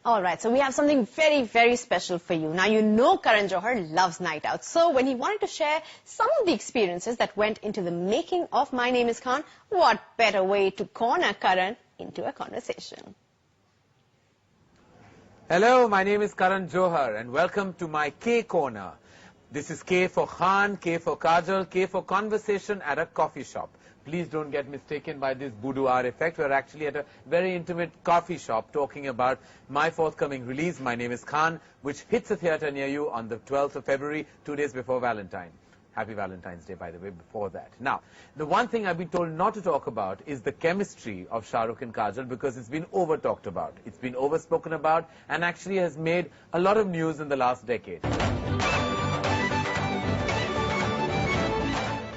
Alright, so we have something very, very special for you. Now, you know Karan Johar loves night out. So when he wanted to share some of the experiences that went into the making of My Name is Khan, what better way to corner Karan into a conversation? Hello, my name is Karan Johar and welcome to my K Corner. This is K for Khan, K for Kajol, K for conversation at a coffee shop. Please don't get mistaken by this boudoir effect. We're actually at a very intimate coffee shop talking about my forthcoming release, My Name is Khan, which hits a theatre near you on the 12th of February, 2 days before Valentine. Happy Valentine's Day, by the way, before that. Now, the one thing I've been told not to talk about is the chemistry of Shah, Rukh and Kajol, because it's been over-talked about. It's been over-spoken about and actually has made a lot of news in the last decade.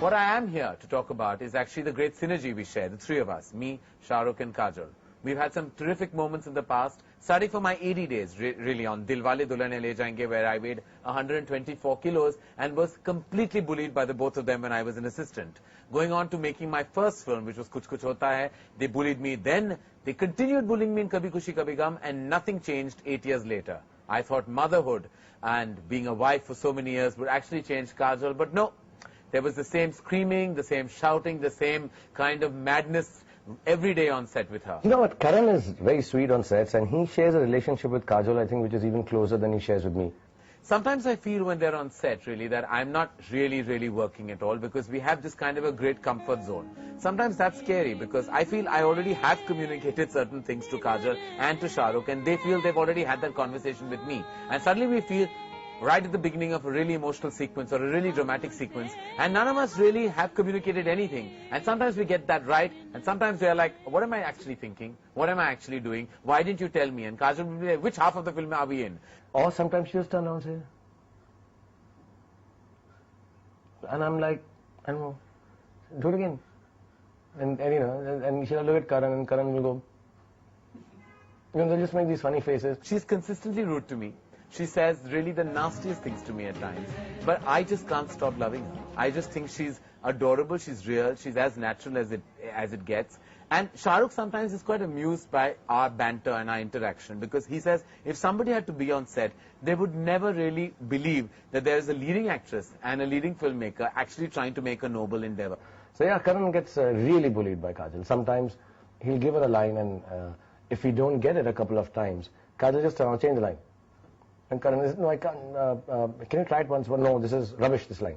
What I am here to talk about is actually the great synergy we share, the three of us, me, Shah Rukh and Kajol. We've had some terrific moments in the past, starting from my 80 days, really, on Dilwale Dulhaniya Le Jayenge, where I weighed 124 kilos and was completely bullied by the both of them when I was an assistant. Going on to making my first film, which was Kuch Kuch Hota Hai, they bullied me then, they continued bullying me in Kabhi Khushi Kabhi Gum, and nothing changed 8 years later. I thought motherhood and being a wife for so many years would actually change Kajol, but no. There was the same screaming, the same shouting, the same kind of madness every day on set with her. You know what, Karan is very sweet on sets and he shares a relationship with Kajol, I think, which is even closer than he shares with me. Sometimes I feel when they're on set, really, that I'm not really working at all because we have this kind of a great comfort zone. Sometimes that's scary because I feel I already have communicated certain things to Kajol and to Shah Rukh and they feel they've already had that conversation with me. And suddenly we feel right at the beginning of a really emotional sequence or a really dramatic sequence, and none of us really have communicated anything. And sometimes we get that right, and sometimes we are like, what am I actually thinking? What am I actually doing? Why didn't you tell me? And Kajol will be like, which half of the film are we in? Or sometimes she just turn around and say, and I'm like, I don't know, do it again. And you know, and she'll look at Karan and Karan will go, you know, they'll just make these funny faces. She's consistently rude to me. She says really the nastiest things to me at times. But I just can't stop loving her. I just think she's adorable, she's real, she's as natural as it gets. And Shah Rukh sometimes is quite amused by our banter and our interaction because he says if somebody had to be on set, they would never really believe that there is a leading actress and a leading filmmaker actually trying to make a noble endeavor. So yeah, Karan gets really bullied by Kajol. Sometimes he'll give her a line and if we don't get it a couple of times, Kajol just change the line. And Karan is, no, I can't, can you try it once? Well, no, this is rubbish, this line.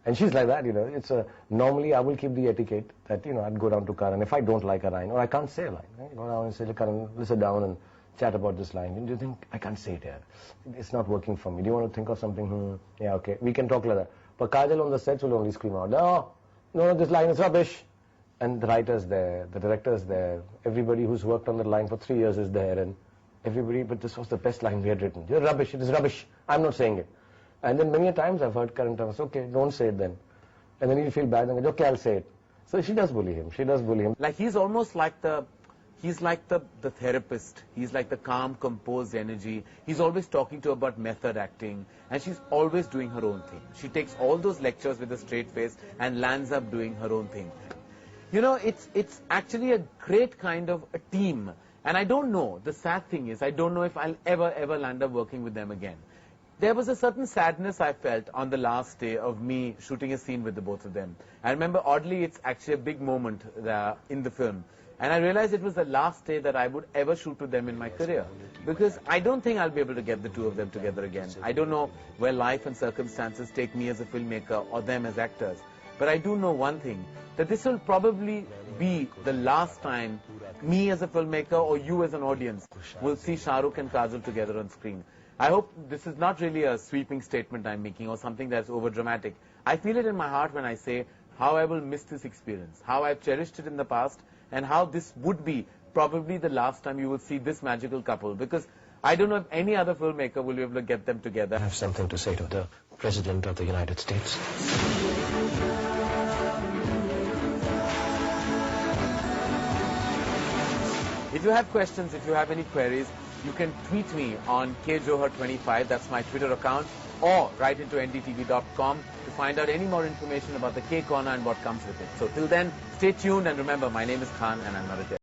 And she's like that, you know. It's normally I will keep the etiquette that, you know, I'd go down to Karan. If I don't like a line, or I can't say a line, right? Go down and say, Karan, let's sit down and chat about this line. And do you think, I can't say it here. It's not working for me. Do you want to think of something? Yeah, okay. We can talk like that. But Kajol on the sets will only scream out, no, this line is rubbish. And the writer's there, the director's there, everybody who's worked on the line for 3 years is there, and everybody, but this was the best line we had written. You're rubbish, it is rubbish. I'm not saying it. And then many a times I've heard Karan tell us, okay, don't say it then. And then he'll feel bad and go, okay, I'll say it. So she does bully him. She does bully him. Like he's almost like the therapist. He's like the calm, composed energy. He's always talking to her about method acting. And she's always doing her own thing. She takes all those lectures with a straight face and lands up doing her own thing. You know, it's actually a great kind of a team. And I don't know, the sad thing is, I don't know if I'll ever land up working with them again. There was a certain sadness I felt on the last day of me shooting a scene with the both of them. I remember, oddly, it's actually a big moment in the film. And I realized it was the last day that I would ever shoot with them in my career. Because I don't think I'll be able to get the two of them together again. I don't know where life and circumstances take me as a filmmaker or them as actors. But I do know one thing, that this will probably be the last time me as a filmmaker or you as an audience will see Shah Rukh and Kajol together on screen. I hope this is not really a sweeping statement I'm making or something that's over dramatic. I feel it in my heart when I say how I will miss this experience, how I've cherished it in the past, and how this would be probably the last time you will see this magical couple, because I don't know if any other filmmaker will be able to get them together. I have something to say to the President of the United States. If you have questions, if you have any queries, you can tweet me on kjohar25, that's my Twitter account, or write into ndtv.com to find out any more information about the K Corner and what comes with it. So till then, stay tuned and remember, my name is Khan and I'm not a dead.